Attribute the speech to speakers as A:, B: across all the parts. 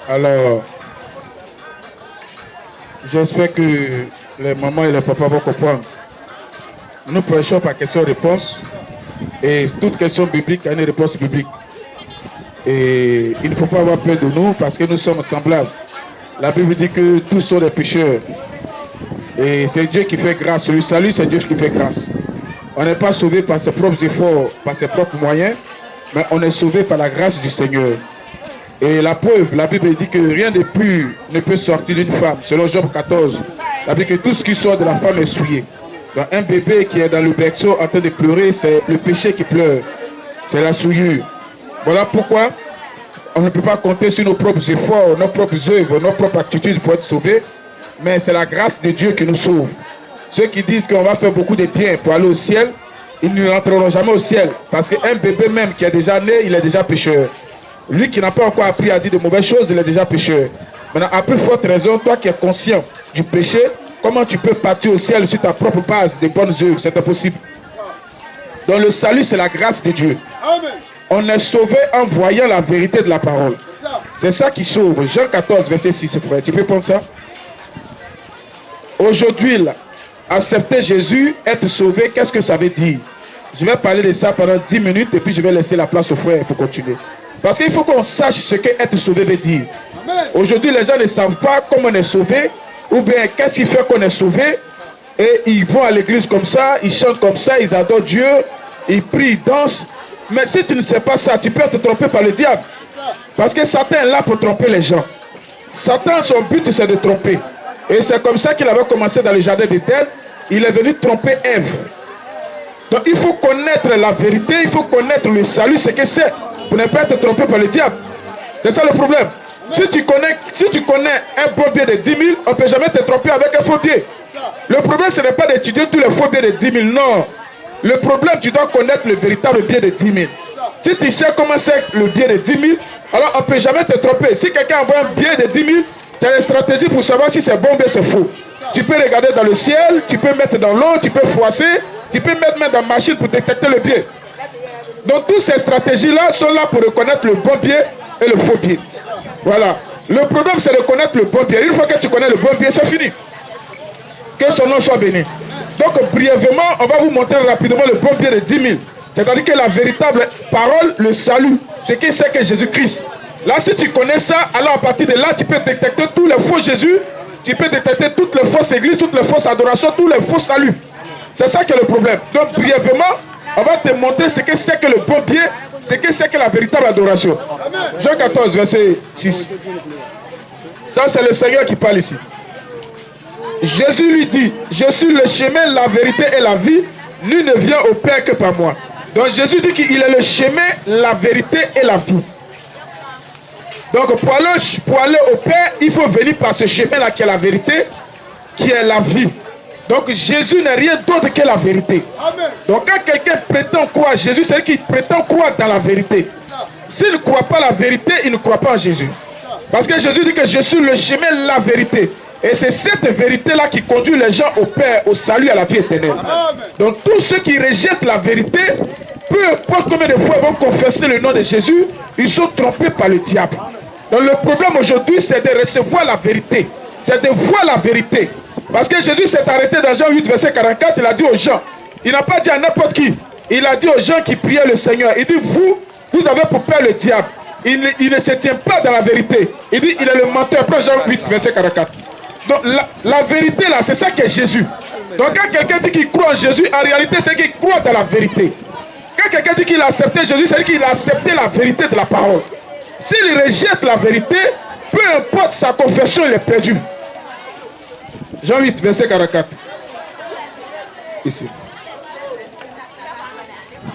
A: Alors, j'espère que les mamans et les papas vont comprendre. Nous prêchons par question-réponse. Et toute question biblique a une réponse biblique. Et il ne faut pas avoir peur de nous parce que nous sommes semblables. La Bible dit que tous sont des pécheurs. Et c'est Dieu qui fait grâce. Le salut, c'est Dieu qui fait grâce. On n'est pas sauvé par ses propres efforts, par ses propres moyens, mais on est sauvé par la grâce du Seigneur. Et la preuve, la Bible dit que rien de pur ne peut sortir d'une femme. Selon Job 14, la Bible dit que tout ce qui sort de la femme est souillé. Donc un bébé qui est dans le berceau en train de pleurer, c'est le péché qui pleure. C'est la souillure. Voilà pourquoi on ne peut pas compter sur nos propres efforts, nos propres œuvres, nos propres attitudes pour être sauvés. Mais c'est la grâce de Dieu qui nous sauve. Ceux qui disent qu'on va faire beaucoup de bien pour aller au ciel, ils ne rentreront jamais au ciel. Parce qu'un bébé même qui est déjà né, il est déjà pécheur. Lui qui n'a pas encore appris à dire de mauvaises choses, il est déjà pécheur. Maintenant, à plus forte raison, toi qui es conscient du péché, comment tu peux partir au ciel sur ta propre base de bonnes œuvres? C'est impossible. Donc le salut, c'est la grâce de Dieu.
B: Amen.
A: On est sauvé en voyant la vérité de la parole. C'est ça qui sauve. Jean 14, verset 6, frère. Tu peux prendre ça? Aujourd'hui, là, accepter Jésus, être sauvé, qu'est-ce que ça veut dire? Je vais parler de ça pendant 10 minutes et puis je vais laisser la place au frère pour continuer. Parce qu'il faut qu'on sache ce que être sauvé veut dire. Aujourd'hui, les gens ne savent pas comment on est sauvé, ou bien qu'est-ce qui fait qu'on est sauvé. Et ils vont à l'église comme ça, ils chantent comme ça, ils adorent Dieu, ils prient, ils dansent. Mais si tu ne sais pas ça, tu peux te tromper par le diable. Parce que Satan est là pour tromper les gens. Satan, son but, c'est de tromper. Et c'est comme ça qu'il avait commencé dans le jardin d'Éden. Il est venu tromper Ève. Donc il faut connaître la vérité, il faut connaître le salut, ce que c'est, pour ne pas être trompé par le diable. C'est ça le problème. Si tu connais un bon biais de 10 000, on ne peut jamais te tromper avec un faux biais. Le problème, ce n'est pas d'étudier tous les faux biais de 10 000, non. Le problème, tu dois connaître le véritable biais de 10 000. Si tu sais comment c'est le biais de 10 000, alors on ne peut jamais te tromper. Si quelqu'un envoie un biais de 10 000, tu as une stratégie pour savoir si c'est bon ou bien c'est faux. Tu peux regarder dans le ciel, tu peux mettre dans l'eau, tu peux froisser, tu peux mettre dans la machine pour détecter le biais. Donc toutes ces stratégies-là sont là pour reconnaître le bon biais et le faux biais. Voilà. Le problème, c'est de connaître le bon biais. Une fois que tu connais le bon biais, c'est fini. Que son nom soit béni. Donc brièvement, on va vous montrer rapidement le bon biais de 10 000. C'est-à-dire que la véritable parole, le salut, c'est qui c'est que Jésus-Christ. Là, si tu connais ça, alors à partir de là, tu peux détecter tous les faux Jésus, tu peux détecter toutes les fausses églises, toutes les fausses adorations, tous les faux saluts. C'est ça qui est le problème. Donc, brièvement, on va te montrer ce que c'est que le bon biais, ce que c'est que la véritable adoration. Jean 14, verset 6. Ça, c'est le Seigneur qui parle ici. Jésus lui dit, je suis le chemin, la vérité et la vie. Nul ne vient au Père que par moi. Donc, Jésus dit qu'il est le chemin, la vérité et la vie. Donc pour aller au Père, il faut venir par ce chemin-là qui est la vérité, qui est la vie. Donc Jésus n'est rien d'autre que la vérité. Amen. Donc quand quelqu'un prétend croire à Jésus, c'est qu'il prétend croire dans la vérité. S'il ne croit pas la vérité, il ne croit pas en Jésus. Parce que Jésus dit que je suis le chemin, la vérité. Et c'est cette vérité-là qui conduit les gens au Père, au salut, à la vie éternelle. Amen. Donc tous ceux qui rejettent la vérité, peu importe combien de fois ils vont confesser le nom de Jésus, ils sont trompés par le diable. Donc le problème aujourd'hui, c'est de recevoir la vérité. C'est de voir la vérité. Parce que Jésus s'est arrêté dans Jean 8, verset 44, il a dit aux gens, il n'a pas dit à n'importe qui, il a dit aux gens qui priaient le Seigneur, il dit, vous avez pour père le diable. Il ne se tient pas dans la vérité. Il dit, il est le menteur. Après Jean 8, verset 44. Donc la vérité là, c'est ça qu'est Jésus. Donc quand quelqu'un dit qu'il croit en Jésus, en réalité, c'est qu'il croit dans la vérité. Quand quelqu'un dit qu'il a accepté Jésus, c'est qu'il a accepté la vérité de la parole. S'il rejette la vérité, peu importe sa confession, il est perdu. Jean 8, verset 44. Ici.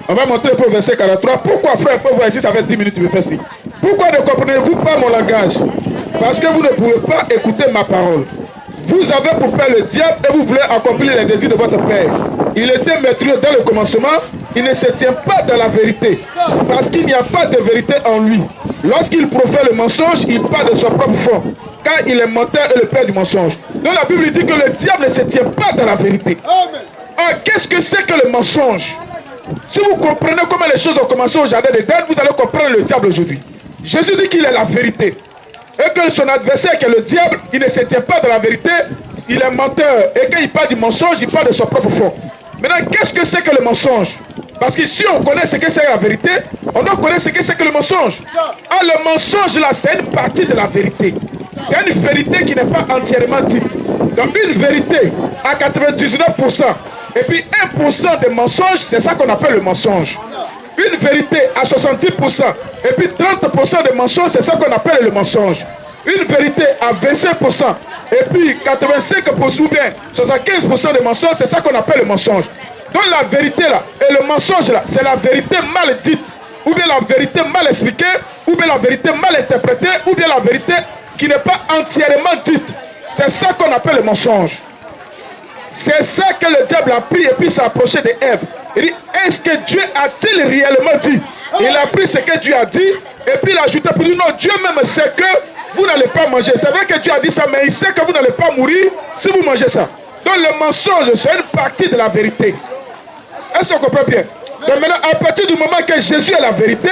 A: On va montrer pour verset 43. Pourquoi, frère, faut voir ici, ça fait 10 minutes que je fais ci. Pourquoi ne comprenez-vous pas mon langage? Parce que vous ne pouvez pas écouter ma parole. Vous avez pour père le diable et vous voulez accomplir les désirs de votre père. Il était maîtrisé dès le commencement. Il ne se tient pas dans la vérité. Parce qu'il n'y a pas de vérité en lui. Lorsqu'il profère le mensonge, il parle de son propre fond. Car il est menteur et le père du mensonge. Donc la Bible dit que le diable ne se tient pas dans la vérité. Alors qu'est-ce que c'est que le mensonge? Si vous comprenez comment les choses ont commencé au jardin d'Éden, vous allez comprendre le diable aujourd'hui. Jésus dit qu'il est la vérité. et que son adversaire, qui est le diable, il ne se tient pas de la vérité, il est menteur. Et quand il parle du mensonge, il parle de son propre fond. Maintenant, qu'est-ce que c'est que le mensonge? Parce que si on connaît ce que c'est la vérité, on doit connaître ce que c'est que le mensonge. Ah, le mensonge là, c'est une partie de la vérité. C'est une vérité qui n'est pas entièrement dite. Donc une vérité à 99%, et puis 1% de mensonge, c'est ça qu'on appelle le mensonge. Une vérité à 70%, et puis 30% de mensonge, c'est ça qu'on appelle le mensonge. Une vérité à 25%, et puis 85% ou bien 75% de mensonge, c'est ça qu'on appelle le mensonge. Donc la vérité là, et le mensonge là, c'est la vérité mal dite, ou bien la vérité mal expliquée, ou bien la vérité mal interprétée, ou bien la vérité qui n'est pas entièrement dite. C'est ça qu'on appelle le mensonge. C'est ça que le diable a pris et puis s'est approché d'Ève. Il dit, est-ce que Dieu a-t-il réellement dit? Il a pris ce que Dieu a dit et puis il a ajouté pour dire, non, Dieu même sait que vous n'allez pas manger. C'est vrai que Dieu a dit ça, mais il sait que vous n'allez pas mourir si vous mangez ça. Donc le mensonge, c'est une partie de la vérité. Est-ce qu'on comprend bien? Donc maintenant, à partir du moment que Jésus est la vérité,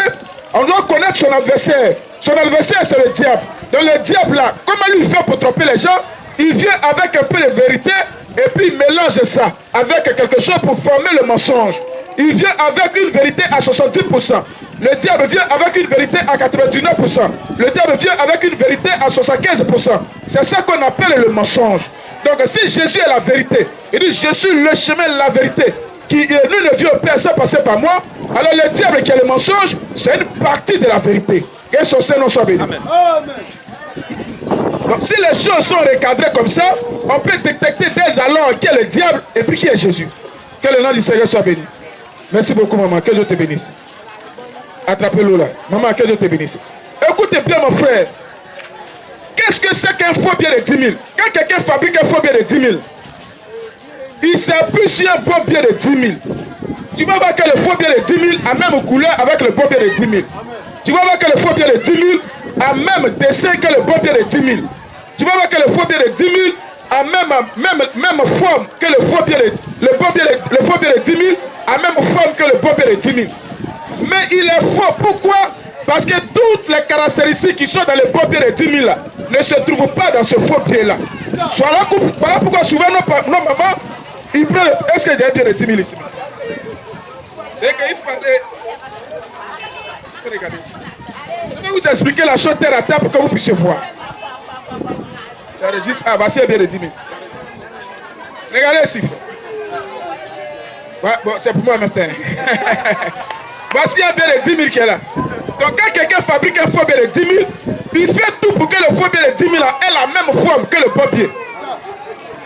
A: on doit connaître son adversaire. Son adversaire, c'est le diable. Donc le diable là, comment lui fait pour tromper les gens? Il vient avec un peu de vérité et puis il mélange ça avec quelque chose pour former le mensonge. Il vient avec une vérité à 70%. Le diable vient avec une vérité à 99%. Le diable vient avec une vérité à 75%. C'est ça qu'on appelle le mensonge. Donc si Jésus est la vérité, il dit je suis le chemin de la vérité, qui nul ne vient au Père sans passer par moi, alors le diable qui est le mensonge, c'est une partie de la vérité. Que son Seigneur soit béni. Amen. Donc si les choses sont recadrées comme ça, on peut détecter dès alors qui est le diable et puis qui est Jésus. Que le nom du Seigneur soit béni. Merci beaucoup maman, que Dieu te bénisse. Attrapez-le là. Maman, que Dieu te bénisse. Écoutez bien mon frère. Qu'est-ce que c'est qu'un faux billet de 10 000? Quand quelqu'un fabrique un faux billet de 10 000, il s'appuie sur un bon billet de 10 000. Tu vas voir que le faux billet de 10 000 a même couleur avec le bon billet de 10 000. Tu vas voir que le faux billet de 10 000 a même dessin que le bon billet de 10 000. Tu vas voir que le faux billet de 10 000 a même forme que le faux billet de, le faux billet de 10 000 a même forme que le bon billet de 10 000. Mais il est faux. Pourquoi? Parce que toutes les caractéristiques qui sont dans le bon billet de 10 000 là, ne se trouvent pas dans ce faux billet là. Voilà pourquoi souvent nos mamans, ils prennent. Est-ce qu'il y a un billet de 10 000 ici? Et qu'il fallait. Regardez. Je vais vous expliquer la chose terre à terre pour que vous puissiez voir. J'enregistre. Ah, voici un billet de 10 000. Regardez ici. Ouais, bon, c'est pour moi en même temps. Voici un billet de 10 000 qui est là. Donc quand quelqu'un fabrique un faux billet de 10 000, il fait tout pour que le faux billet de 10 000 ait la même forme que le bon billet.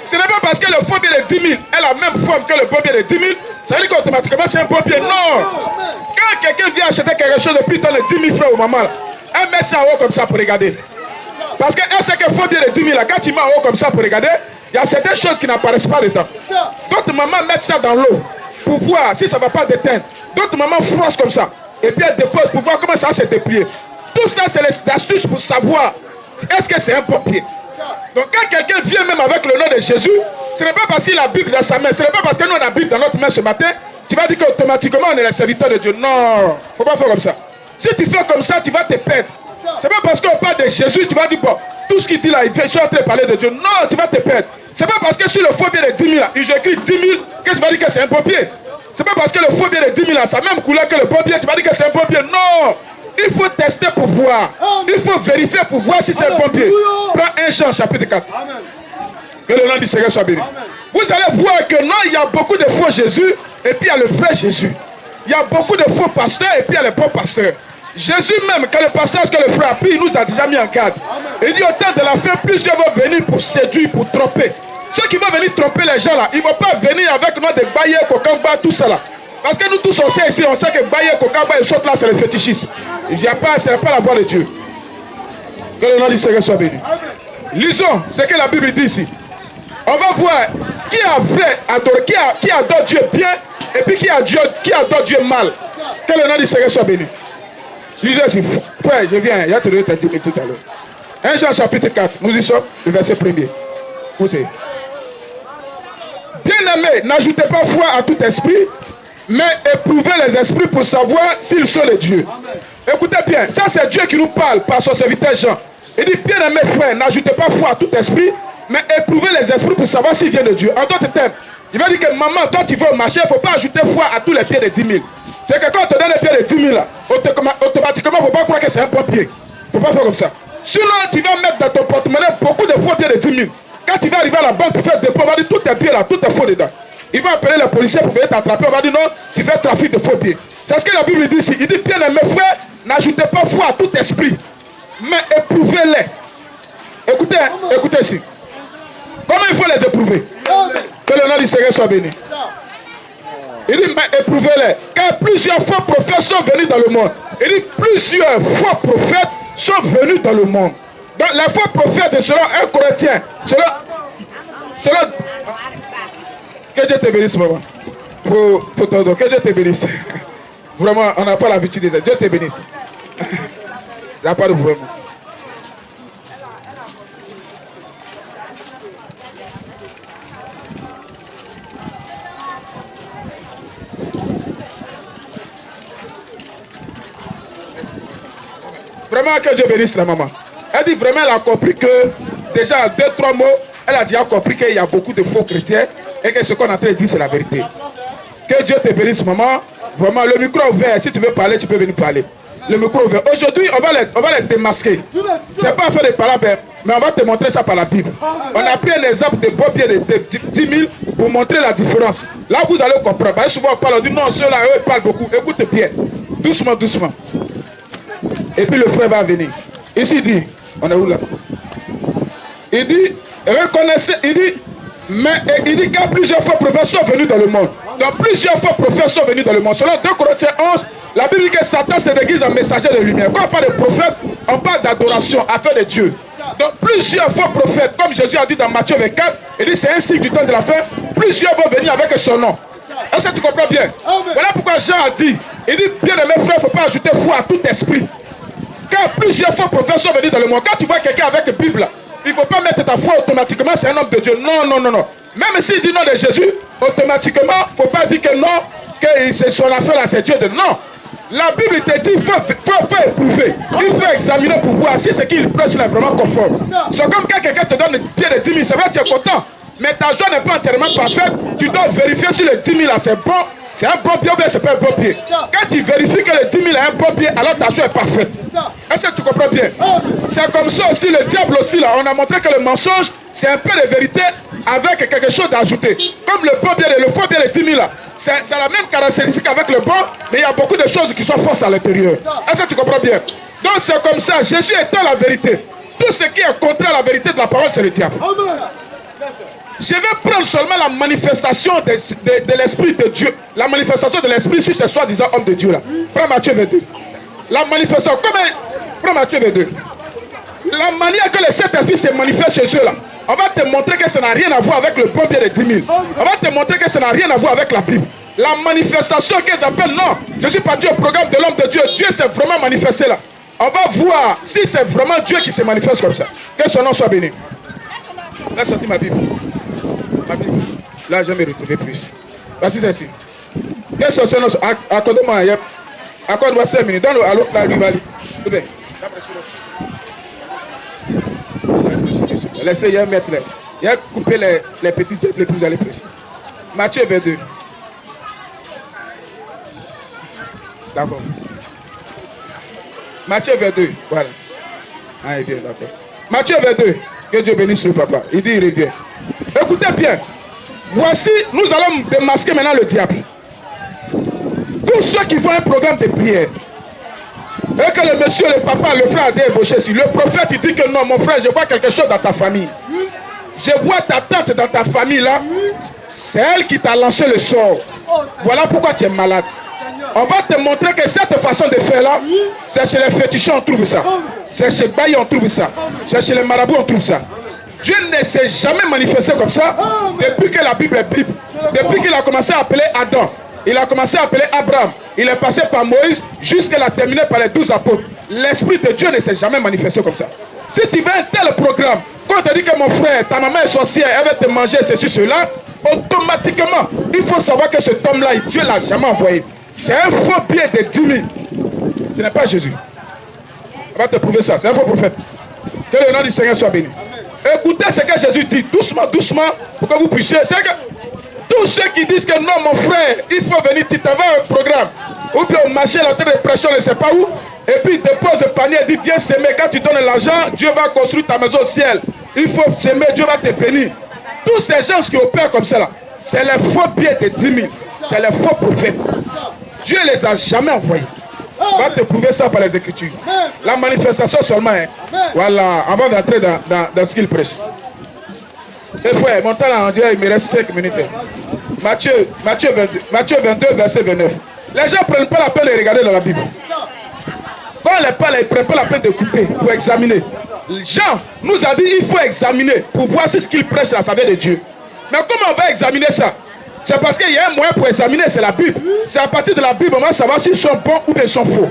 A: Ce n'est pas parce que le faux billet de 10 000 a la même forme que le bon billet de 10 000, ça veut dire qu'automatiquement c'est un bon billet. Non! Quand quelqu'un vient acheter quelque chose et puis donne les 10 000 francs au maman, elle met ça en haut comme ça pour regarder. Parce qu'elle sait que le faux billet de 10 000, quand tu mets en haut comme ça pour regarder, il y a certaines choses qui n'apparaissent pas dedans. D'autres mamans mettent ça dans l'eau pour voir si ça ne va pas déteindre. D'autres mamans froissent comme ça. Et puis elle dépose pour voir comment ça va se déplier. Tout ça, c'est les astuces pour savoir est-ce que c'est un bon pied. Donc quand quelqu'un vient même avec le nom de Jésus, ce n'est pas parce qu'il a la Bible dans sa main, ce n'est pas parce que nous on a la Bible dans notre main ce matin, tu vas dire qu'automatiquement on est les serviteurs de Dieu. Non, il ne faut pas faire comme ça. Si tu fais comme ça, tu vas te perdre. Ce n'est pas parce qu'on parle de Jésus, tu vas dire, bon, tout ce qu'il dit là, il fait, tu vas en train de parler de Dieu. Non, tu vas te perdre. Ce n'est pas parce que sur le faux billet de 10 000, là, il écrit 10 000 que tu vas dire que c'est un bon pied. C'est pas parce que le faux billet de 10 000 a sa même couleur que le bon billet, tu vas dire que c'est un bon billet. Non! Il faut tester pour voir. Il faut vérifier pour voir si c'est un bon billet. Prends 1 Jean chapitre 4. Amen. Que le nom du Seigneur soit béni. Vous allez voir que non, il y a beaucoup de faux Jésus et puis il y a le vrai Jésus. Il y a beaucoup de faux pasteurs et puis il y a les bons pasteurs. Jésus même, quand le passage que le frère a pris, il nous a déjà mis en garde. Il dit au temps de la fin, plusieurs vont venir pour séduire, pour tromper. Ceux qui vont venir tromper les gens là, ils ne vont pas venir avec nous des baillets, kokamba, tout ça là. Parce que nous tous on sait ici, on sait que baillets, kokamba et saute là, c'est le fétichisme. Ce n'est pas la voix de Dieu. Que le nom du Seigneur soit béni. Lisons ce que la Bible dit ici. On va voir qui a vrai adoré, qui adore Dieu bien et puis qui adore Dieu mal. Que le nom du Seigneur soit béni. Lisons ici. Frère, je viens, il y a te donné ta 10 minutes tout à l'heure. 1 Jean chapitre 4, nous y sommes, le verset 1er. Vous savez. Bien-aimés, n'ajoutez pas foi à tout esprit, mais éprouvez les esprits pour savoir s'ils sont de Dieu. Amen. Écoutez bien, ça c'est Dieu qui nous parle par son serviteur Jean. Il dit, bien aimé frère, n'ajoutez pas foi à tout esprit, mais éprouvez les esprits pour savoir s'il vient de Dieu. En d'autres termes, il va dire que maman, toi tu vas au marché, il ne faut pas ajouter foi à tous les pieds de 10 000. C'est que quand on te donne les pieds de 10 000, là, automatiquement, il ne faut pas croire que c'est un bon pied. Il ne faut pas faire comme ça. Sinon, tu vas mettre dans ton porte-monnaie beaucoup de faux pieds de 10 000. Quand tu vas arriver à la banque pour faire des dépôt, on va dire tous tes pieds là, tout est faux dedans. Il va appeler les policiers pour venir t'attraper. On va dire non, tu fais trafic de faux pieds. C'est ce que la Bible dit ici. Il dit, bien mes frères, n'ajoutez pas foi à tout esprit, mais éprouvez-les. Écoutez, écoutez ici. Comment il faut les éprouver? Que le nom du Seigneur soit béni. Il dit, mais éprouvez-les. Car plusieurs faux prophètes sont venus dans le monde. Il dit, plusieurs faux prophètes sont venus dans le monde. Donc, les faux prophètes, selon 1 Corinthiens, selon... Que Dieu te bénisse, maman. Que Dieu te bénisse. Vraiment, on n'a pas l'habitude de ça. Dieu te bénisse. Il n'y a pas de problème. Vraiment que Dieu bénisse la maman. Elle dit vraiment, elle a compris que déjà 2-3 mots, elle a déjà compris qu'il y a beaucoup de faux chrétiens et que ce qu'on est en train de dire c'est la vérité. Que Dieu te bénisse maman. Vraiment, le micro ouvert, si tu veux parler, tu peux venir parler. Le micro ouvert. Aujourd'hui, on va les démasquer. C'est pas faire des paroles, mais on va te montrer ça par la Bible. On a pris un exemple de beau pied de 10 000 pour montrer la différence. Là, vous allez comprendre. Parce que souvent, on parle, on dit non, ceux-là, eux, ils parlent beaucoup. Écoute bien. Doucement, doucement. Et puis le frère va venir. Ici, il dit, on est où là? Il dit, reconnaissez, il dit qu'il y a plusieurs fois prophètes sont venus dans le monde. Donc plusieurs fois prophètes sont venus dans le monde. Selon 2 Corinthiens 11, la Bible dit que Satan se déguise en messager de lumière. Quand on parle de prophète, on parle d'adoration, affaire de Dieu. Donc plusieurs fois prophètes, comme Jésus a dit dans Matthieu 24, il dit c'est un signe du temps de la fin, plusieurs vont venir avec son nom. Est-ce que tu comprends bien? Voilà pourquoi Jean a dit, il dit, bien aimé frère, il ne faut pas ajouter foi à tout esprit. Car plusieurs fois prophètes sont venus dans le monde. Quand tu vois quelqu'un avec une Bible, il ne faut pas mettre ta foi automatiquement, c'est un homme de Dieu. Non, non, non, non. Même s'il dit non de Jésus, automatiquement, il ne faut pas dire que non, que c'est son affaire là, c'est Dieu de non. La Bible te dit, il faut éprouver, il faut examiner pour voir si ce qu'il prêche là est vraiment conforme. C'est comme quand quelqu'un te donne le pied de 10 000, c'est vrai que tu es content, mais ta joie n'est pas entièrement parfaite, tu dois vérifier si le 10 000 là c'est bon. C'est un bon pied ou bien c'est pas un bon pied. Quand tu vérifies que le 10 000 a un bon pied, alors ta joie est parfaite. Est-ce que tu comprends bien? C'est comme ça aussi, le diable aussi, là, on a montré que le mensonge, c'est un peu de vérité avec quelque chose d'ajouté. Comme le bon pied et le faux pied de 10 000, là, c'est la même caractéristique avec le bon, mais il y a beaucoup de choses qui sont fausses à l'intérieur. Est-ce que tu comprends bien? Donc c'est comme ça, Jésus étant la vérité. Tout ce qui est contraire à la vérité de la parole, c'est le diable. Je vais prendre seulement la manifestation de l'Esprit de Dieu. La manifestation de l'Esprit sur ce soi-disant homme de Dieu là. Prends Matthieu 22. La manifestation, prends Matthieu 22. La manière que le Saint-Esprit se manifeste chez eux là. On va te montrer que ça n'a rien à voir avec le bon pied de 10 000. On va te montrer que ça n'a rien à voir avec la Bible. La manifestation qu'ils appellent, non, je suis pas Dieu au programme de l'homme de Dieu. Dieu s'est vraiment manifesté là. On va voir si c'est vraiment Dieu qui se manifeste comme ça. Que son nom soit béni. Laisse sortir ma Bible. Ma Bible. Là, je vais me retrouver plus. Voici ceci. Qu'est-ce que c'est? Accorde-moi. Accorde-moi 5 minutes. Donne-le à l'autre là, lui va aller. Tout bien. Laissez-y mettre là. Il a coupé les petits les plus à les prêcher. Matthieu 22. D'accord. Matthieu 22. Voilà. Ah, il vient, d'accord. Matthieu 22. Que Dieu bénisse le papa. Il dit, il revient. Écoutez bien. Voici, nous allons démasquer maintenant le diable. Tous ceux qui font un programme de prière, et que le monsieur, le papa, le frère a été ébauché, si le prophète il dit que non, mon frère, je vois quelque chose dans ta famille. Je vois ta tante dans ta famille là. C'est elle qui t'a lancé le sort. Voilà pourquoi tu es malade. On va te montrer que cette façon de faire là, c'est chez les féticheurs on trouve ça. C'est chez Baye on trouve ça. C'est chez les marabouts on trouve ça. Dieu ne s'est jamais manifesté comme ça depuis que la Bible est Bible. Depuis qu'il a commencé à appeler Adam. Il a commencé à appeler Abraham. Il est passé par Moïse jusqu'à la terminer par les 12 apôtres. L'Esprit de Dieu ne s'est jamais manifesté comme ça. Si tu veux un tel programme, quand on te dit que mon frère, ta maman est sorcière, elle va te manger ceci, cela, automatiquement, il faut savoir que cet homme-là, Dieu ne l'a jamais envoyé. C'est un faux pied de 10 000. Ce n'est pas Jésus. On va te prouver ça. C'est un faux prophète. Que le nom du Seigneur soit béni. Écoutez ce que Jésus dit, doucement, doucement, pour que vous puissiez. C'est que tous ceux qui disent que non, mon frère, il faut venir, tu t'envoies un programme, ou bien au marché, la terre de pression, on ne sait pas où, et puis il dépose le panier et dit viens s'aimer. Quand tu donnes l'argent, Dieu va construire ta maison au ciel. Il faut s'aimer, Dieu va te bénir. Tous ces gens qui opèrent comme ça, c'est les faux billets de 10 000, c'est les faux prophètes. Dieu ne les a jamais envoyés. On va te prouver ça par les Écritures. La manifestation seulement. Hein. Voilà, avant d'entrer dans ce qu'il prêche. Et frère, mon temps là, on dirait il me reste 5 minutes. Matthieu 22, verset 29. Les gens ne prennent pas la peine de regarder dans la Bible. Quand on les parle, ils ne prennent pas la peine de couper pour examiner. Jean nous a dit il faut examiner pour voir si ce qu'il prêche là, ça vient de Dieu. Mais comment on va examiner ça? C'est parce qu'il y a un moyen pour examiner, c'est la Bible. C'est à partir de la Bible, on va savoir s'ils sont bons ou bien ils sont faux.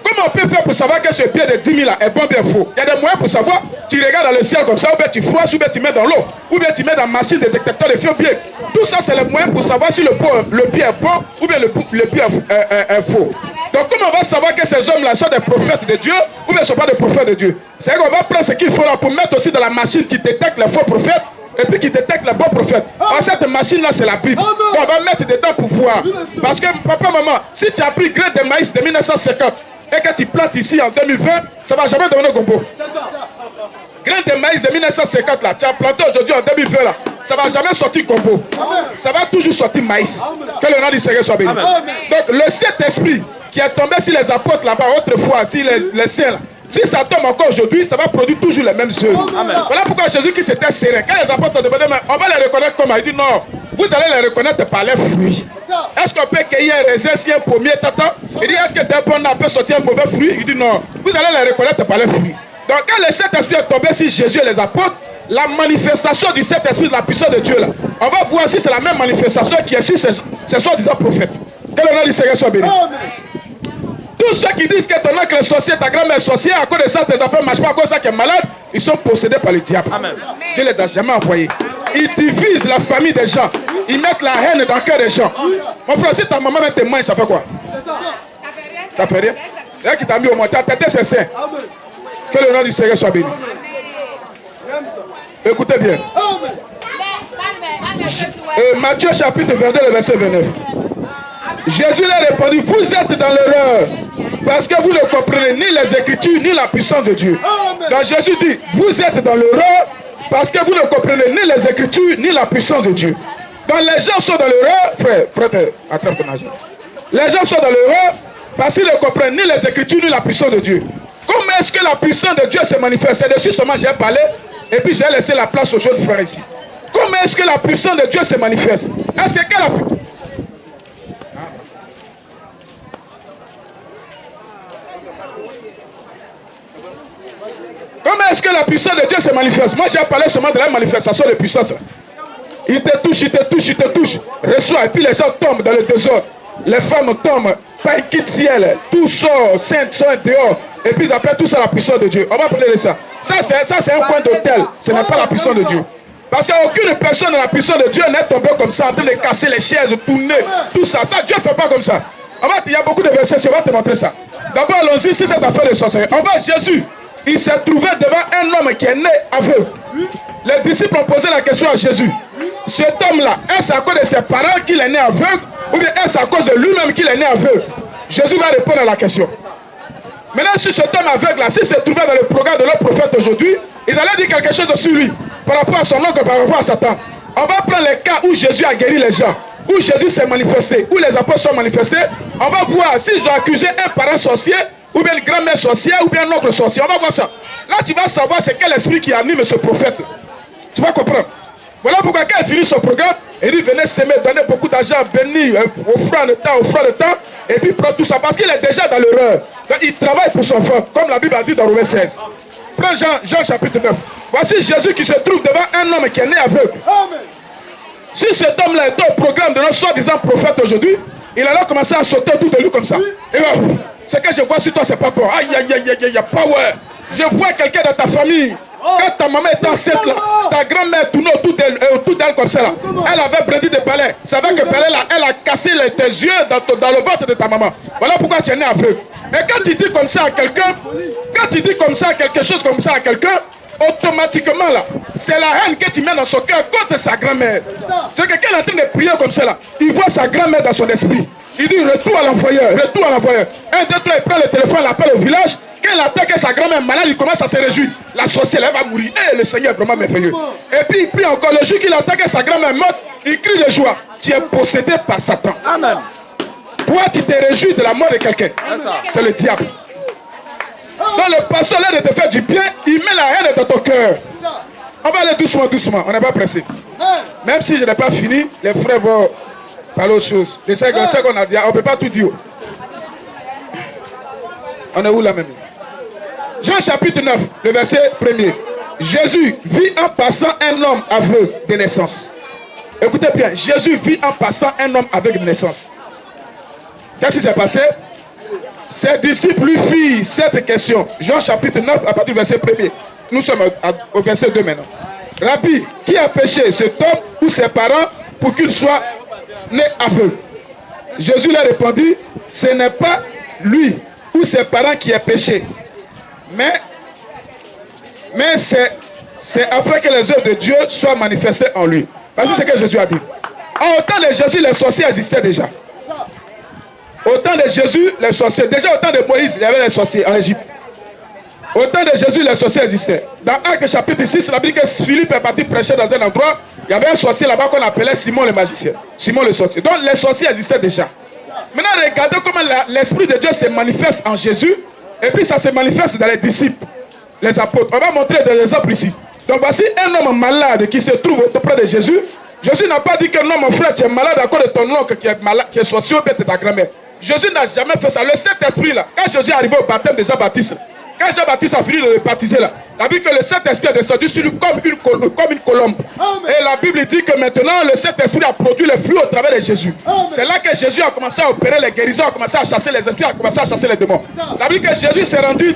A: Comment on peut faire pour savoir que ce billet de 10 000 là est bon ou bien faux? Il y a des moyens pour savoir. Tu regardes dans le ciel comme ça, ou bien tu froisses, ou bien tu mets dans l'eau, ou bien tu mets dans la machine de détecteur de faux billets. Tout ça, c'est le moyen pour savoir si le billet est bon ou bien le billet est faux. Donc, comment on va savoir que ces hommes-là sont des prophètes de Dieu ou bien ne sont pas des prophètes de Dieu? C'est qu'on va prendre ce qu'il faut là pour mettre aussi dans la machine qui détecte les faux prophètes et puis qui détecte les bons prophètes. Alors, cette machine-là, c'est la Bible. On va mettre dedans pour voir. Parce que, papa, maman, si tu as pris grain de maïs de 1950 et que tu plantes ici en 2020, ça ne va jamais devenir gombo. Grain de maïs de 1950 là, tu as planté aujourd'hui en 2020 là, ça ne va jamais sortir gombo. Ça va toujours sortir maïs. Que le nom du Seigneur soit béni. Donc, le Saint-Esprit qui est tombé sur les apôtres là-bas autrefois, sur les ciels là, si ça tombe encore aujourd'hui, ça va produire toujours les mêmes œuvres. Voilà pourquoi Jésus qui s'était serein. Quand les apôtres ont demandé, on va les reconnaître comment? Il dit non, vous allez les reconnaître par les fruits. Est-ce qu'on peut cueillir un raisin si un pommier t'attend? Il dit, est-ce que d'un bon arbre peut sortir un mauvais fruit? Il dit non, vous allez les reconnaître par les fruits. Donc quand le Saint-Esprit est tombé sur Jésus et les apôtres, la manifestation du Saint-Esprit de la puissance de Dieu là, on va voir si c'est la même manifestation qui est sur ces soi-disant prophètes. Que le nom du Seigneur soit béni. Tous ceux qui disent que ton oncle est sorcier, ta grand-mère est sorcière, à cause de ça, tes enfants ne marchent pas, à cause de ça qui est malade, ils sont possédés par le diable. Dieu ne les a jamais envoyés. Ils divisent la famille des gens. Ils mettent la haine dans le cœur des gens. Mon frère, si ta maman met tes mains, ça fait quoi? Ça fait rien. Rien qui t'a mis au monde, tu as têté ses seins. Que le nom du Seigneur soit béni. Écoutez bien. Matthieu chapitre 22, le verset 29. Jésus leur répondit, vous êtes dans l'erreur, parce que vous ne comprenez ni les Écritures, ni la puissance de Dieu. Donc Jésus dit, vous êtes dans l'erreur, parce que vous ne comprenez ni les Écritures, ni la puissance de Dieu. Donc les gens sont dans l'erreur, frère, attrape ton argent. Les gens sont dans l'erreur, parce qu'ils ne comprennent ni les Écritures, ni la puissance de Dieu. Comment est-ce que la puissance de Dieu se manifeste? C'est dessus seulement j'ai parlé, et puis j'ai laissé la place aux jeunes frères ici. Comment est-ce que la puissance de Dieu se manifeste? Est-ce que la Comment est-ce que la puissance de Dieu se manifeste? Moi, j'ai parlé seulement de la manifestation de puissance. Il te touche, il te touche, il te touche. Reçoit, et puis les gens tombent dans le désordre. Les femmes tombent, pas un kit ciel. Tout sort, saint sont dehors. Et puis ils appellent tout ça la puissance de Dieu. On va parler de ça. Ça, c'est un point d'hôtel. Ce n'est pas la puissance de Dieu. Parce qu'aucune personne dans la puissance de Dieu n'est tombée comme ça, en train de casser les chaises, tourner, tout ça. Ça, Dieu ne fait pas comme ça. Il y a beaucoup de versets, on va te montrer ça. D'abord, allons-y, si cette affaire de sorcellerie. On va Jésus. Il s'est trouvé devant un homme qui est né aveugle. Les disciples ont posé la question à Jésus. Cet homme-là, est-ce à cause de ses parents qu'il est né aveugle, ou bien est-ce à cause de lui-même qu'il est né aveugle? Jésus va répondre à la question. Maintenant, si cet homme aveugle-là, s'il se trouvait dans le programme de leur prophète aujourd'hui, ils allaient dire quelque chose sur lui, par rapport à son oncle, par rapport à Satan. On va prendre les cas où Jésus a guéri les gens, où Jésus s'est manifesté, où les apôtres sont manifestés. On va voir s'ils ont accusé un parent sorcier, ou bien une grand-mère sorcière, ou bien un oncle sorcier. On va voir ça. Là, tu vas savoir c'est quel esprit qui anime ce prophète. Tu vas comprendre. Voilà pourquoi quand il finit son programme, il dit venez s'aimer, donnez beaucoup d'argent, bénir, offrant le temps, et puis prendre tout ça. Parce qu'il est déjà dans l'erreur. Il travaille pour son frère, comme la Bible a dit dans Romains 16. Prends Jean chapitre 9. Voici Jésus qui se trouve devant un homme qui est né aveugle. Si cet homme-là était au programme de notre soi-disant prophète aujourd'hui, il allait commencer à sauter autour de lui comme ça. Et là, ce que je vois sur toi, c'est pas bon. Aïe, aïe, aïe, aïe, aïe, power. Je vois quelqu'un dans ta famille. Quand ta maman était enceinte là, ta grand-mère tournait autour d'elle comme ça là. Elle avait brandi de palais. Ça veut que palais là, elle a cassé tes yeux dans le ventre de ta maman. Voilà pourquoi tu es né aveugle. Et quand tu dis comme ça à quelqu'un, quand tu dis comme ça quelque chose comme ça à quelqu'un, automatiquement là, c'est la haine que tu mets dans son cœur contre sa grand-mère. C'est que quand il est en train de prier comme ça là, il voit sa grand-mère dans son esprit. Il dit retour à l'envoyeur, retour à l'envoyeur. 1, 2, 3, il prend le téléphone, il appelle au village. Quand il attend que sa grand-mère malade, il commence à se réjouir. La sorcière, elle va mourir. Et le Seigneur est vraiment merveilleux. Et puis il prie encore. Le jour qu'il attend que sa grand-mère morte, il crie de joie. Tu es possédé par Satan.
B: Amen.
A: Toi, tu te réjouis de la mort de quelqu'un. C'est le diable. Donc le pasteur, là de te faire du bien, il met la haine dans ton cœur. On va aller doucement, doucement. On n'est pas pressé. Même si je n'ai pas fini, les frères vont parler autre chose. Les cinq qu'on a dit, on ne peut pas tout dire. On est où là même? Jean chapitre 9, le verset 1er. Jésus vit en passant un homme aveugle de naissance. Écoutez bien, Jésus vit en passant un homme aveugle de naissance. Qu'est-ce qui s'est passé? Ses disciples lui firent cette question. Jean chapitre 9, à partir du verset 1er. Nous sommes au verset 2 maintenant. Rabbi, qui a péché, cet homme ou ses parents, pour qu'il soit né aveugle? Jésus leur répondit, ce n'est pas lui ou ses parents qui a péché, mais c'est afin que les œuvres de Dieu soient manifestées en lui. Voici ce que Jésus a dit. En temps de Jésus, les sorciers existaient déjà. Au temps de Jésus, les sorciers, déjà au temps de Moïse, il y avait les sorciers en Égypte. Au temps de Jésus, les sorciers existaient. Dans Actes chapitre 6, la Bible dit que Philippe est parti prêcher dans un endroit. Il y avait un sorcier là-bas qu'on appelait Simon le magicien. Simon le sorcier. Donc les sorciers existaient déjà. Maintenant, regardez comment l'Esprit de Dieu se manifeste en Jésus. Et puis ça se manifeste dans les disciples, les apôtres. On va montrer des exemples ici. Donc voici un homme malade qui se trouve auprès de Jésus. Jésus n'a pas dit que non, mon frère, tu es malade à cause de ton oncle qui est malade, qui est sorcier ou bien de ta grand-mère. Jésus n'a jamais fait ça. Le Saint-Esprit là, quand Jésus est arrivé au baptême de Jean-Baptiste, quand Jean-Baptiste a fini de le baptiser là, la Bible dit que le Saint-Esprit est descendu sur lui comme une colombe. Amen. Et la Bible dit que maintenant le Saint-Esprit a produit le fruit au travers de Jésus. C'est là que Jésus a commencé à opérer les guérisons, a commencé à chasser les esprits, a commencé à chasser les démons. La Bible dit que Jésus s'est rendu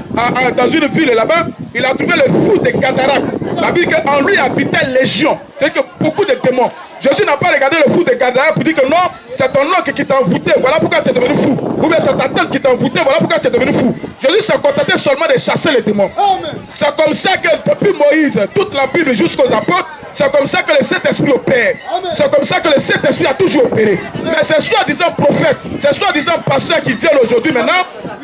A: dans une ville là-bas, il a trouvé le fou de Gadara. La Bible dit qu'en lui habitait légion, c'est-à-dire que beaucoup de démons. Jésus n'a pas regardé le fou de Gadara pour dire que non, c'est ton oncle qui t'a envoûté, voilà pourquoi tu es devenu fou. Ou bien c'est ta tante qui t'a envoûté, voilà pourquoi tu es devenu fou. Jésus s'est contenté seulement de chasser les démons. C'est comme ça que depuis Moïse, toute la Bible jusqu'aux apôtres, c'est comme ça que le Saint-Esprit opère. C'est comme ça que le Saint-Esprit a toujours opéré. Mais ces soi-disant prophètes, ces soi-disant pasteurs qui viennent aujourd'hui maintenant,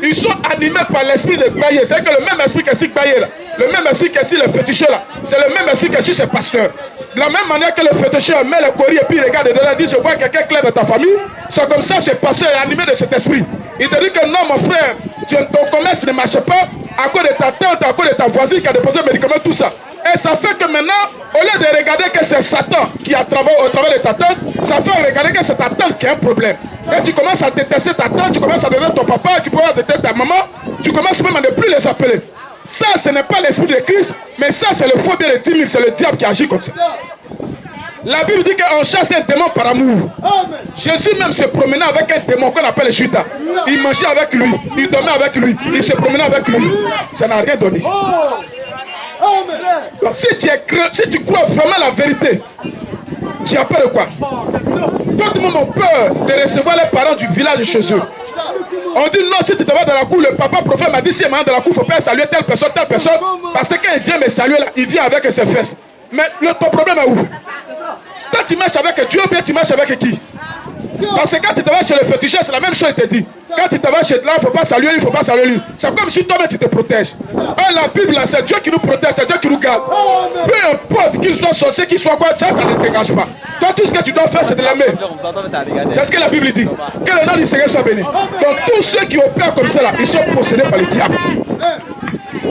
A: ils sont animés par l'esprit de Baye. C'est que le même esprit qui est sur Baye là, le même esprit qui est sur le féticheur là, c'est le même esprit qui est sur ces pasteurs. De la même manière que le féticheur met le courrier et puis il regarde dedans et dit je vois quelqu'un clair dans ta famille, c'est comme ça que ce pasteur est animé de cet esprit. Il te dit que non mon frère, ton commerce ne marche pas à cause de ta tante, à cause de ta voisine qui a déposé un médicament, tout ça. Et ça fait que maintenant, au lieu de regarder que c'est Satan qui a travaillé au travers de ta tante, ça fait regarder que c'est ta tante qui a un problème. Et tu commences à détester ta tante, tu commences à détester ton papa, qui peut détester ta maman, tu commences même à ne plus les appeler. Ça, ce n'est pas l'esprit de Christ, mais ça, c'est le faux bien de 10 000, c'est le diable qui agit comme ça. La Bible dit qu'on chasse un démon par amour. Amen. Jésus même se promenait avec un démon qu'on appelle Judas. Il mangeait avec lui, il dormait avec lui, il se promenait avec lui. Ça n'a rien donné. Donc si tu crois vraiment la vérité, tu as peur de quoi? Tout le monde a peur de recevoir les parents du village chez eux. On dit non, si tu te vas dans la cour, le papa prophète m'a dit si il est dans la cour, il ne faut pas saluer telle personne, parce que quand il vient me saluer là, il vient avec ses fesses. Mais ton problème est où? Quand tu marches avec Dieu, bien tu marches avec qui? Parce que quand tu te vas chez le féticheur, c'est la même chose, il te dit. Quand tu te vas chez là, il ne faut pas saluer lui, il ne faut pas saluer lui. C'est comme si toi-même tu te protèges. Et la Bible, là, c'est Dieu qui nous protège, c'est Dieu qui nous garde. Peu importe qu'il soit sorcier, qu'il soit quoi, ça ne te dégage pas. Toi, tout ce que tu dois faire, c'est de l'aimer. C'est ce que la Bible dit. Que le nom du Seigneur soit béni. Donc, tous ceux qui opèrent comme ça, là, ils sont possédés par le diable.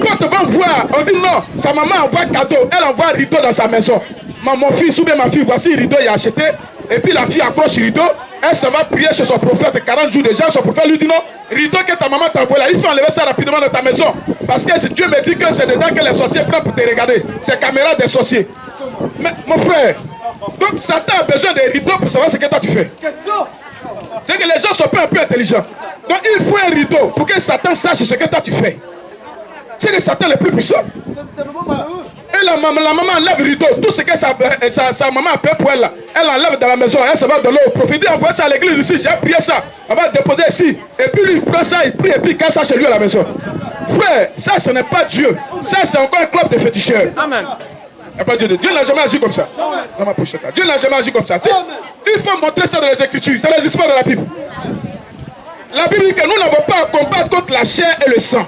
A: Quand on va voir, on dit non, sa maman envoie cadeau, elle envoie un rideau dans sa maison. Mon fils ou bien ma fille, voici le rideau, il a acheté. Et puis la fille accroche le rideau, elle se va prier chez son prophète 40 jours déjà. Son prophète lui dit non, rideau que ta maman t'a envoyé là, il faut enlever ça rapidement dans ta maison. Parce que si Dieu me dit que c'est dedans que les sorciers prennent pour te regarder, c'est caméra des sorciers. Mais mon frère, donc Satan a besoin des rideaux pour savoir ce que toi tu fais. C'est que les gens sont pas un peu intelligents. Donc il faut un rideau pour que Satan sache ce que toi tu fais. C'est que Satan est le plus puissant. Et la maman enlève le rideau. Tout ce que sa maman a fait pour elle, elle enlève dans la maison. Elle se va dans l'eau. Prophétie envoie ça à l'église ici. J'ai prié ça. On va déposer ici. Et puis lui, il prend ça, il prie et puis il casse ça chez lui à la maison. Frère, ça ce n'est pas Dieu. Ça c'est encore un club de féticheurs.
B: Amen.
A: Dieu n'a jamais agi comme ça. Dieu n'a jamais agi comme ça. Il faut montrer ça dans les Écritures. Ça n'existe pas dans la Bible. La Bible dit que nous n'avons pas à combattre contre la chair et le sang.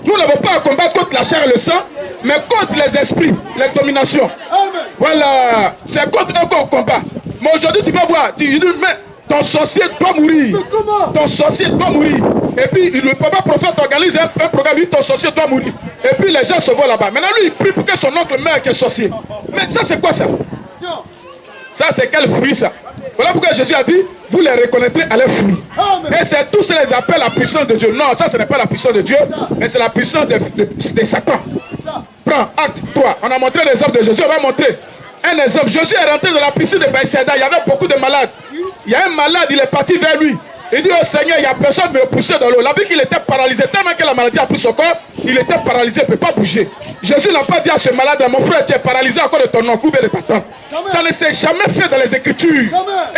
A: Nous n'avons pas à combattre contre la chair et le sang, mais contre les esprits, les dominations. Voilà. C'est contre eux qu'on combat. Mais aujourd'hui, tu vas voir, tu dis, mais ton sorcier doit mourir. Ton sorcier doit mourir. Et puis, le papa prophète organise un programme, il dit, ton sorcier doit mourir. Et puis, les gens se voient là-bas. Maintenant, lui, il prie pour que son oncle meure qui est sorcier. Mais ça, c'est quoi ça? Ça, c'est quel fruit ça? Voilà pourquoi Jésus a dit, vous les reconnaîtrez à leurs fruits. Et c'est tous les appels la puissance de Dieu. Non, ça, ce n'est pas la puissance de Dieu, mais c'est la puissance de Satan. Prends, acte 3. On a montré l'exemple de Jésus, on va montrer un exemple. Jésus est rentré dans la piscine de Bethsaïda. Il y avait beaucoup de malades. Il y a un malade, il est parti vers lui. Il dit, oh Seigneur, il n'y a personne qui me poussait dans l'eau. La Bible qu'il était paralysé. Tellement que la maladie a pris son corps, il était paralysé, il ne peut pas bouger. Jésus n'a pas dit à ce malade, mon frère, tu es paralysé à cause de ton oncle ou de ta tante. Ça ne s'est jamais fait dans les Écritures.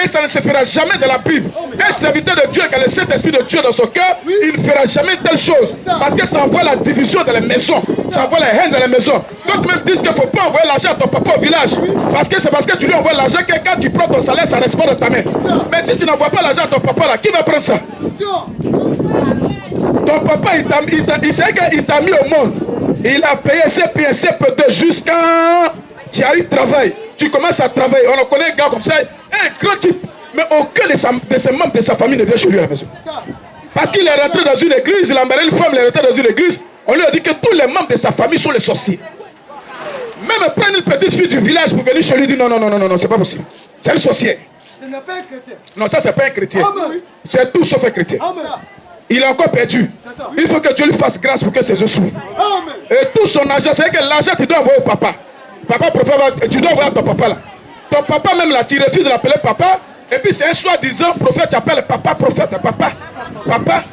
A: Et ça ne se fera jamais dans la Bible. Un serviteur de Dieu qui a le Saint-Esprit de Dieu dans son cœur, il ne fera jamais telle chose. Parce que ça envoie la division dans les maisons. Ça envoie la haine dans les maisons. D'autres même disent qu'il ne faut pas envoyer l'argent à ton papa au village. Parce que c'est parce que tu lui envoies l'argent que quand tu prends ton salaire, ça reste pas dans ta main. Mais si tu n'envoies pas l'argent à ton papa là, qui va prendre ça? Ton papa, il sait qu'il t'a mis au monde. Il a payé CP1, CP2 jusqu'à... Tu as eu travail. Tu commences à travailler. On connaît un gars comme ça, un grand type. Mais aucun de ses membres de sa famille ne vient chez lui à la maison. Parce qu'il est rentré dans une église, il a emmené une femme, il est rentré dans une église. On lui a dit que tous les membres de sa famille sont les sorciers. Même prendre une petite fille du village pour venir chez lui, il dit non, non, non, non, non, c'est pas possible. C'est le sorcier.
C: Ce n'est pas un chrétien.
A: Non, ça c'est pas un chrétien. C'est tout sauf un chrétien.
C: Amen.
A: Il est encore perdu. Il faut que Dieu lui fasse grâce pour que ses yeux s'ouvrent. Et tout son argent, c'est que l'argent tu dois envoyer au papa. Papa prophète, tu dois envoyer à ton papa là. Ton papa même là, tu refuses de l'appeler papa. Et puis c'est un soi-disant prophète, tu appelles papa prophète, papa.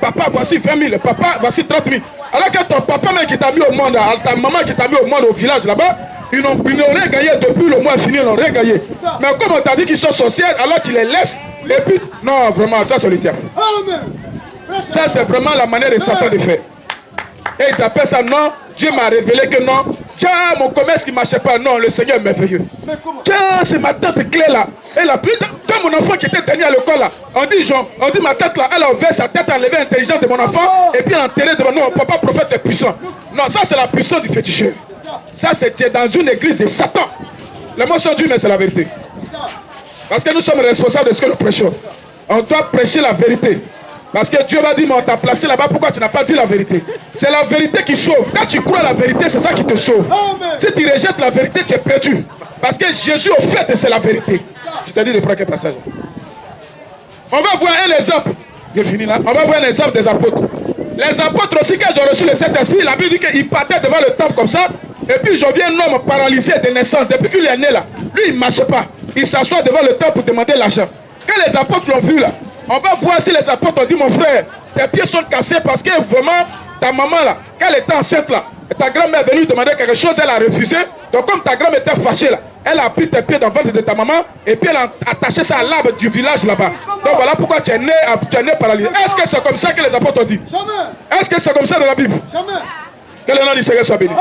A: Papa, voici 20 000, papa, voici 30 000. Alors que ton papa même qui t'a mis au monde, ta maman qui t'a mis au monde au village là-bas, ils n'ont rien gagné depuis le mois fini, ils n'ont rien gagné. Mais comme on t'a dit qu'ils sont sorciers, alors tu les laisses. Et puis, non, vraiment, ça c'est le diable. Ça c'est vraiment la manière de Satan de faire. Et ils appellent ça non, Dieu m'a révélé que non. Tiens, mon commerce qui ne marchait pas, non, le Seigneur est merveilleux. Tiens, c'est ma tante Claire là. Elle a pris, comme mon enfant qui était dernier à l'école là. On dit ma tante là, elle a ouvert sa tête, elle a enlevé l'intelligence de mon enfant, et puis elle a enterré devant nous, papa prophète est puissant. Non, ça c'est la puissance du féticheur. Ça c'est dans une église de Satan. Les mots sont durs, mais c'est la vérité. Parce que nous sommes responsables de ce que nous prêchons. On doit prêcher la vérité. Parce que Dieu va dire, mais on t'a placé là-bas, pourquoi tu n'as pas dit la vérité? C'est la vérité qui sauve. Quand tu crois à la vérité, c'est ça qui te sauve. Si tu rejettes la vérité, tu es perdu. Parce que Jésus, au fait, c'est la vérité. Je te dis de prendre quel passage. On va voir un exemple. J'ai fini là. On va voir un exemple des apôtres. Les apôtres aussi, quand ils ont reçu le Saint-Esprit, la Bible dit qu'ils partaient devant le temple comme ça. Et puis, je viens un homme paralysé de naissance. Depuis qu'il est né là, lui, il ne marchait pas. Il s'assoit devant le temple pour demander l'argent. Quand les apôtres l'ont vu là, on va voir si les apôtres ont dit, mon frère, tes pieds sont cassés parce que vraiment, ta maman là, quand elle était enceinte là, ta grand-mère est venue demander quelque chose, elle a refusé. Donc comme ta grand-mère était fâchée là, elle a pris tes pieds dans le ventre de ta maman et puis elle a attaché ça à l'arbre du village là-bas. Donc voilà pourquoi tu es né paralysé. Est-ce que c'est comme ça que les apôtres ont dit? Jamais. Est-ce que c'est comme ça dans la Bible? Jamais. Que le nom du Seigneur soit béni.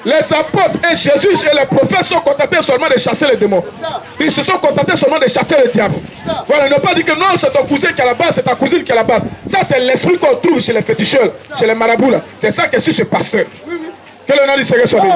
A: Les apôtres et Jésus et les prophètes sont contentés seulement de chasser les démons. Ils se sont contentés seulement de chasser le diable. Voilà, ils n'ont pas dit que non, c'est ton cousin qui est à la base, c'est ta cousine qui est à la base. Ça, c'est l'esprit qu'on trouve chez les féticheurs, chez les marabouts là. C'est ça que suit ce pasteur. Que le nom du Seigneur soit béni.